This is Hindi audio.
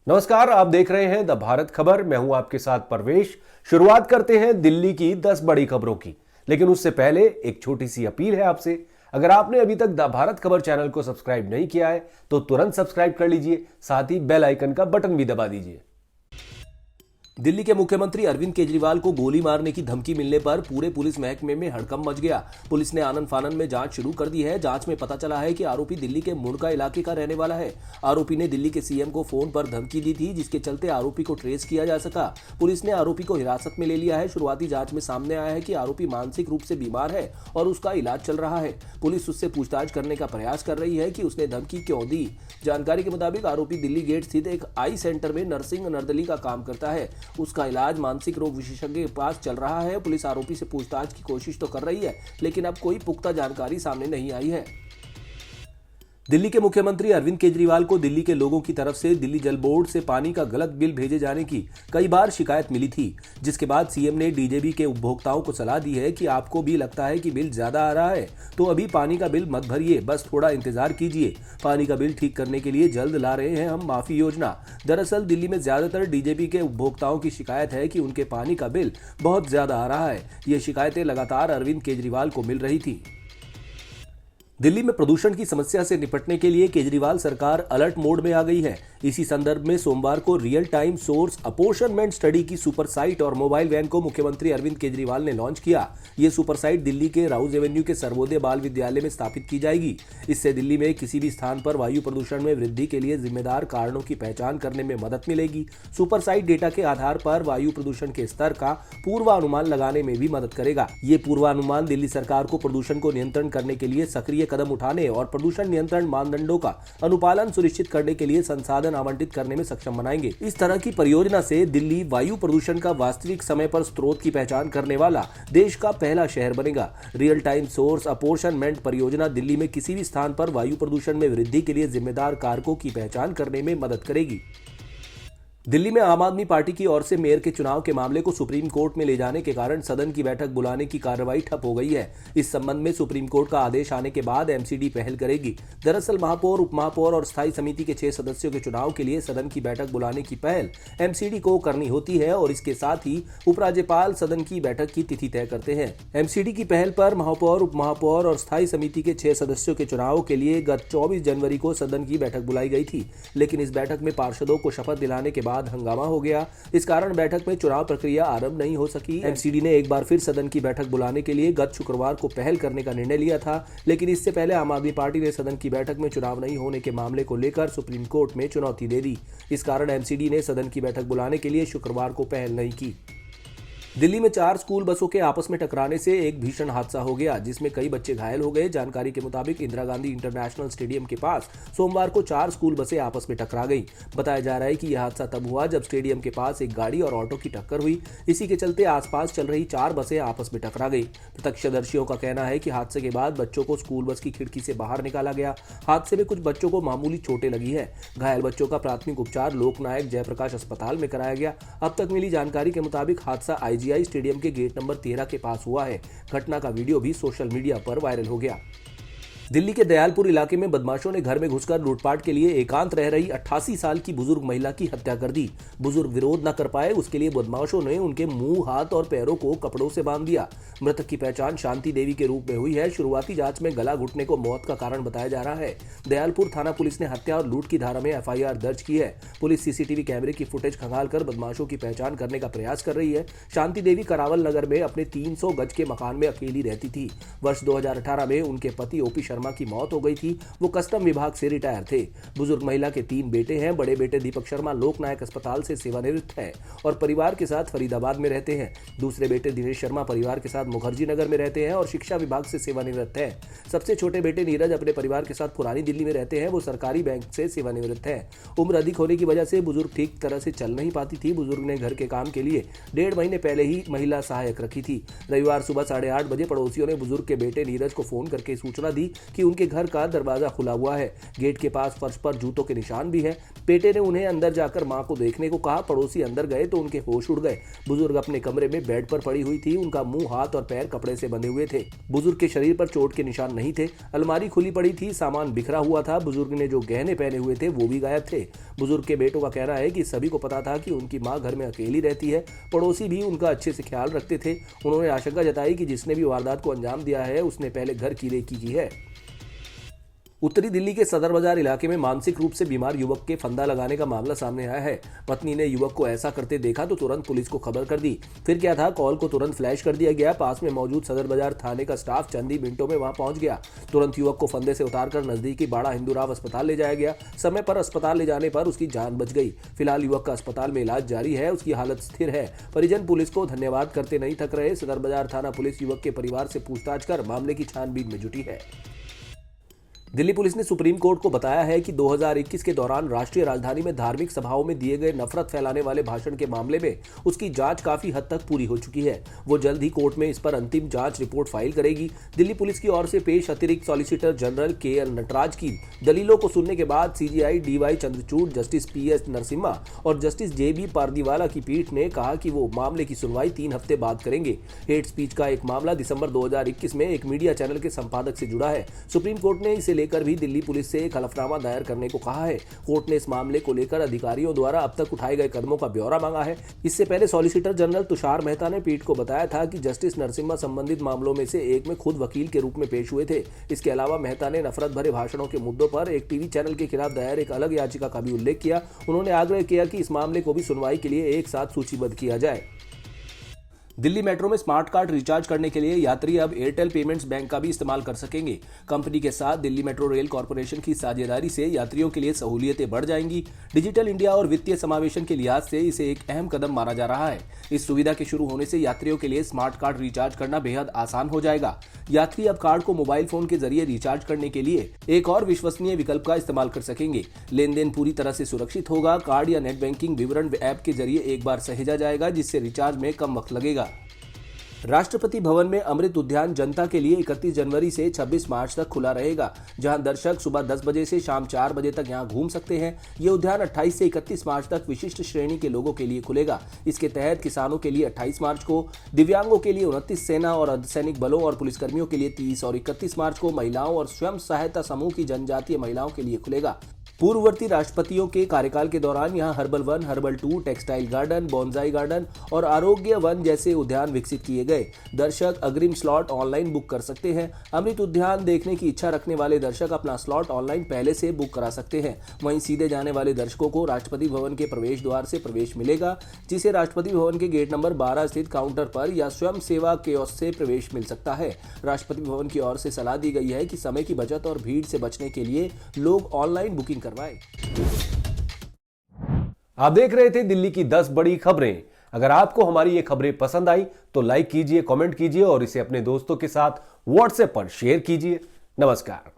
नमस्कार, आप देख रहे हैं द भारत खबर। मैं हूं आपके साथ परवेश। शुरुआत करते हैं दिल्ली की 10 बड़ी खबरों की, लेकिन उससे पहले एक छोटी सी अपील है आपसे। अगर आपने अभी तक द भारत खबर चैनल को सब्सक्राइब नहीं किया है तो तुरंत सब्सक्राइब कर लीजिए, साथ ही बेल आइकन का बटन भी दबा दीजिए। दिल्ली के मुख्यमंत्री अरविंद केजरीवाल को गोली मारने की धमकी मिलने पर पूरे पुलिस महकमे में हड़कंप मच गया। पुलिस ने आनन फानन में जांच शुरू कर दी है। जांच में पता चला है कि आरोपी दिल्ली के मुंडका इलाके का रहने वाला है। आरोपी ने दिल्ली के सीएम को फोन पर धमकी दी थी, जिसके चलते आरोपी को ट्रेस किया जा सका। पुलिस ने आरोपी को हिरासत में ले लिया है। शुरुआती जांच में सामने आया है कि आरोपी मानसिक रूप से बीमार है और उसका इलाज चल रहा है। पुलिस उससे पूछताछ करने का प्रयास कर रही है कि उसने धमकी क्यों दी। जानकारी के मुताबिक आरोपी दिल्ली गेट स्थित एक आई सेंटर में नर्सिंग नर्दली का काम करता है। उसका इलाज मानसिक रोग विशेषज्ञ के पास चल रहा है। पुलिस आरोपी से पूछताछ की कोशिश तो कर रही है, लेकिन अब कोई पुख्ता जानकारी सामने नहीं आई है। दिल्ली के मुख्यमंत्री अरविंद केजरीवाल को दिल्ली के लोगों की तरफ से दिल्ली जल बोर्ड से पानी का गलत बिल भेजे जाने की कई बार शिकायत मिली थी, जिसके बाद सीएम ने डीजेबी के उपभोक्ताओं को सलाह दी है कि आपको भी लगता है कि बिल ज्यादा आ रहा है तो अभी पानी का बिल मत भरिए, बस थोड़ा इंतजार कीजिए। पानी का बिल ठीक करने के लिए जल्द ला रहे हैं हम माफी योजना। दरअसल दिल्ली में ज्यादातर डीजेबी के उपभोक्ताओं की शिकायत है कि उनके पानी का बिल बहुत ज्यादा आ रहा है। ये शिकायतें लगातार अरविंद केजरीवाल को मिल रही थी। दिल्ली में प्रदूषण की समस्या से निपटने के लिए केजरीवाल सरकार अलर्ट मोड में आ गई है। इसी संदर्भ में सोमवार को real time source apportionment study की सुपर साइट और मोबाइल वैन को मुख्यमंत्री अरविंद केजरीवाल ने लॉन्च किया। ये सुपर साइट दिल्ली के राउज एवेन्यू के सर्वोदय बाल विद्यालय में स्थापित की जाएगी। इससे दिल्ली में किसी भी स्थान पर वायु प्रदूषण में वृद्धि के लिए जिम्मेदार कारणों की पहचान करने में मदद मिलेगी। सुपर साइट डेटा के आधार पर वायु प्रदूषण के स्तर का पूर्वानुमान लगाने में भी मदद करेगा। ये पूर्वानुमान दिल्ली सरकार को प्रदूषण को नियंत्रण करने के लिए सक्रिय कदम उठाने और प्रदूषण नियंत्रण मानदंडों का अनुपालन सुनिश्चित करने के लिए संसाधन आवंटित करने में सक्षम बनाएंगे। इस तरह की परियोजना से दिल्ली वायु प्रदूषण का वास्तविक समय पर स्रोत की पहचान करने वाला देश का पहला शहर बनेगा। रियल टाइम सोर्स अपोर्शनमेंट परियोजना दिल्ली में किसी भी स्थान पर वायु प्रदूषण में वृद्धि के लिए जिम्मेदार कारकों की पहचान करने में मदद करेगी। दिल्ली में आम आदमी पार्टी की ओर से मेयर के चुनाव के मामले को सुप्रीम कोर्ट में ले जाने के कारण सदन की बैठक बुलाने की कार्रवाई ठप हो गई है। इस संबंध में सुप्रीम कोर्ट का आदेश आने के बाद एमसीडी पहल करेगी। दरअसल महापौर, उपमहापौर और स्थायी समिति के 6 सदस्यों के चुनाव के लिए सदन की बैठक बुलाने की पहल एमसीडी को करनी होती है और इसके साथ ही उपराज्यपाल सदन की बैठक की तिथि तय करते हैं। एमसीडी की पहल पर महापौर, उपमहापौर और स्थायी समिति के 6 सदस्यों के चुनाव के लिए गत 24 जनवरी को सदन की बैठक बुलाई गई थी, लेकिन इस बैठक में पार्षदों को शपथ दिलाने के बाद हंगामा हो गया। इस कारण बैठक में चुनाव प्रक्रिया आरंभ नहीं हो सकी। एमसीडी ने एक बार फिर सदन की बैठक बुलाने के लिए गत शुक्रवार को पहल करने का निर्णय लिया था, लेकिन इससे पहले आम आदमी पार्टी ने सदन की बैठक में चुनाव नहीं होने के मामले को लेकर सुप्रीम कोर्ट में चुनौती दे दी। इस कारण एमसीडी ने सदन की बैठक बुलाने के लिए शुक्रवार को पहल नहीं की। दिल्ली में 4 स्कूल बसों के आपस में टकराने से एक भीषण हादसा हो गया, जिसमें कई बच्चे घायल हो गए। जानकारी के मुताबिक इंदिरा गांधी इंटरनेशनल स्टेडियम के पास सोमवार को 4 स्कूल बसें आपस में टकरा गईं। बताया जा रहा है कि यह हादसा तब हुआ जब स्टेडियम के पास एक गाड़ी और ऑटो की टक्कर हुई। इसी के चलते आसपास चल रही 4 बसें आपस में टकरा गई। प्रत्यक्षदर्शियों का कहना है कि हादसे के बाद बच्चों को स्कूल बस की खिड़की से बाहर निकाला गया। हादसे में कुछ बच्चों को मामूली चोटें लगी है। घायल बच्चों का प्राथमिक उपचार लोकनायक जयप्रकाश अस्पताल में कराया गया। अब तक मिली जानकारी के मुताबिक हादसा आईजीआई स्टेडियम के गेट नंबर 13 के पास हुआ है। घटना का वीडियो भी सोशल मीडिया पर वायरल हो गया। दिल्ली के दयालपुर इलाके में बदमाशों ने घर में घुसकर लूटपाट के लिए एकांत रह रही 88 साल की बुजुर्ग महिला की हत्या कर दी। बुजुर्ग विरोध न कर पाए, उसके लिए बदमाशों ने उनके मुंह, हाथ और पैरों को कपड़ों से बांध दिया। मृतक की पहचान शांति देवी के रूप में हुई है। शुरुआती जांच में गला घुटने को मौत का कारण बताया जा रहा है। दयालपुर थाना पुलिस ने हत्या और लूट की धारा में एफआईआर दर्ज की है। पुलिस सीसीटीवी कैमरे की फुटेज खंगालकर बदमाशों की पहचान करने का प्रयास कर रही है। शांति देवी करावल नगर में अपने 300 गज के मकान में अकेली रहती थी। वर्ष 2018 में उनके पति ओपी शर्मा की मौत हो गई थी। वो कस्टम विभाग से रिटायर थे। बुजुर्ग महिला के 3 बेटे हैं। बड़े बेटे दीपक शर्मा लोकनायक अस्पताल से सेवानिवृत्त है और परिवार के साथ फरीदाबाद में रहते हैं। दूसरे बेटे दिनेश शर्मा परिवार के साथ मुखर्जी नगर में रहते हैं और शिक्षा विभाग से सेवानिवृत्त है। सबसे छोटे बेटे नीरज अपने परिवार के साथ पुरानी दिल्ली में रहते हैं। वो सरकारी बैंक से सेवानिवृत्त है। उम्र अधिक होने की वजह से बुजुर्ग ठीक तरह से चल नहीं पाती थी। बुजुर्ग ने घर के काम के लिए 1.5 महीने पहले ही महिला सहायक रखी थी। रविवार सुबह 8:30 बजे पड़ोसियों ने बुजुर्ग के बेटे नीरज को फोन करके सूचना दी कि उनके घर का दरवाजा खुला हुआ है। गेट के पास फर्श पर जूतों के निशान भी है। बेटे ने उन्हें अंदर जाकर मां को देखने को कहा। पड़ोसी अंदर गए तो उनके होश उड़ गए। बुजुर्ग अपने कमरे में बेड पर पड़ी हुई थी। उनका मुंह, हाथ और पैर कपड़े से बंधे हुए थे। बुजुर्ग के शरीर पर चोट के निशान नहीं थे। अलमारी खुली पड़ी थी, सामान बिखरा हुआ था। बुजुर्ग ने जो गहने पहने हुए थे वो भी गायब थे। बुजुर्ग के बेटों का कहना है कि सभी को पता था कि उनकी मां घर में अकेली रहती है। पड़ोसी भी उनका अच्छे से ख्याल रखते थे। उन्होंने आशंका जताई कि जिसने भी वारदात को अंजाम दिया है उसने पहले घर की रेकी की है। उत्तरी दिल्ली के सदर बाजार इलाके में मानसिक रूप से बीमार युवक के फंदा लगाने का मामला सामने आया है। पत्नी ने युवक को ऐसा करते देखा तो तुरंत पुलिस को खबर कर दी। फिर क्या था, कॉल को तुरंत फ्लैश कर दिया गया। पास में मौजूद सदर बाजार थाने का स्टाफ चंद ही मिनटों में वहां पहुंच गया। तुरंत युवक को फंदे से उतारकर नजदीकी बाड़ा हिंदूराव अस्पताल ले जाया गया। समय पर अस्पताल ले जाने पर उसकी जान बच गई। फिलहाल युवक का अस्पताल में इलाज जारी है, उसकी हालत स्थिर है। परिजन पुलिस को धन्यवाद करते नहीं थक रहे। सदर बाजार थाना पुलिस युवक के परिवार से पूछताछ कर मामले की छानबीन में जुटी है। दिल्ली पुलिस ने सुप्रीम कोर्ट को बताया है कि 2021 के दौरान राष्ट्रीय राजधानी में धार्मिक सभाओं में दिए गए नफरत फैलाने वाले भाषण के मामले में उसकी जांच काफी हद तक पूरी हो चुकी है। वो जल्द ही कोर्ट में इस पर अंतिम जांच रिपोर्ट फाइल करेगी। दिल्ली पुलिस की ओर से पेश अतिरिक्त सॉलिसिटर जनरल KL नटराज की दलीलों को सुनने के बाद CJI DY Chandrachud, justice PS Narasimha और जस्टिस JB पारदीवाला की पीठ ने कहा कि वो मामले की सुनवाई 3 हफ्ते बाद करेंगे। हेट स्पीच का एक मामला दिसंबर 2021 में एक मीडिया चैनल के संपादक से जुड़ा है। सुप्रीम कोर्ट ने इसे लेकर भी दिल्ली पुलिस से एक हलफनामा दायर करने को कहा है। कोर्ट ने इस मामले को लेकर अधिकारियों द्वारा अब तक उठाए गए कदमों का ब्यौरा मांगा है। इससे पहले सॉलिसिटर जनरल तुषार मेहता ने पीठ को बताया था कि जस्टिस नरसिम्हा संबंधित मामलों में से एक में खुद वकील के रूप में पेश हुए थे। इसके अलावा मेहता ने नफरत भरे भाषणों के मुद्दों पर एक टीवी चैनल के खिलाफ दायर एक अलग याचिका का भी उल्लेख किया। उन्होंने आग्रह किया कि इस मामले को भी सुनवाई के लिए एक साथ सूचीबद्ध किया जाए। दिल्ली मेट्रो में स्मार्ट कार्ड रिचार्ज करने के लिए यात्री अब एयरटेल पेमेंट्स बैंक का भी इस्तेमाल कर सकेंगे। कंपनी के साथ दिल्ली मेट्रो रेल कॉर्पोरेशन की साझेदारी से यात्रियों के लिए सहूलियतें बढ़ जाएंगी। डिजिटल इंडिया और वित्तीय समावेशन के लिहाज से इसे एक अहम कदम माना जा रहा है। इस सुविधा के शुरू होने से यात्रियों के लिए स्मार्ट कार्ड रिचार्ज करना बेहद आसान हो जाएगा। यात्री अब कार्ड को मोबाइल फोन के जरिए रिचार्ज करने के लिए एक और विश्वसनीय विकल्प का इस्तेमाल कर सकेंगे। लेन देन पूरी तरह से सुरक्षित होगा। कार्ड या नेट बैंकिंग विवरण ऐप के जरिए एक बार सहेजा जाएगा, जिससे रिचार्ज में कम वक्त लगेगा। राष्ट्रपति भवन में अमृत उद्यान जनता के लिए 31 जनवरी से 26 मार्च तक खुला रहेगा, जहां दर्शक सुबह 10 बजे से शाम 4 बजे तक यहां घूम सकते हैं। ये उद्यान 28 से 31 मार्च तक विशिष्ट श्रेणी के लोगों के लिए खुलेगा। इसके तहत किसानों के लिए 28 मार्च को, दिव्यांगों के लिए 29, सेना और अर्धसैनिक बलों और पुलिसकर्मियों के लिए 30 और 31 मार्च को महिलाओं और स्वयं सहायता समूह की जनजातीय महिलाओं के लिए खुलेगा। पूर्ववर्ती राष्ट्रपतियों के कार्यकाल के दौरान यहां herbal one, herbal 2, textile garden, bonsai garden और आरोग्य वन जैसे उद्यान विकसित किए गए। दर्शक अग्रिम स्लॉट ऑनलाइन बुक कर सकते हैं। अमृत उद्यान देखने की इच्छा रखने वाले दर्शक अपना स्लॉट ऑनलाइन पहले से बुक करा सकते हैं। वहीं सीधे जाने वाले दर्शकों को राष्ट्रपति भवन के प्रवेश द्वार से प्रवेश मिलेगा, जिसे राष्ट्रपति भवन के गेट नंबर 12 स्थित काउंटर पर या स्वयं सेवा कियोस्क से प्रवेश मिल सकता है। राष्ट्रपति भवन की ओर से सलाह दी गई है कि समय की बचत और भीड़ से बचने के लिए लोग ऑनलाइन बुकिंग करवाएं। आप देख रहे थे दिल्ली की 10 बड़ी खबरें। अगर आपको हमारी ये खबरें पसंद आई तो लाइक कीजिए, कमेंट कीजिए और इसे अपने दोस्तों के साथ व्हाट्सएप पर शेयर कीजिए। नमस्कार।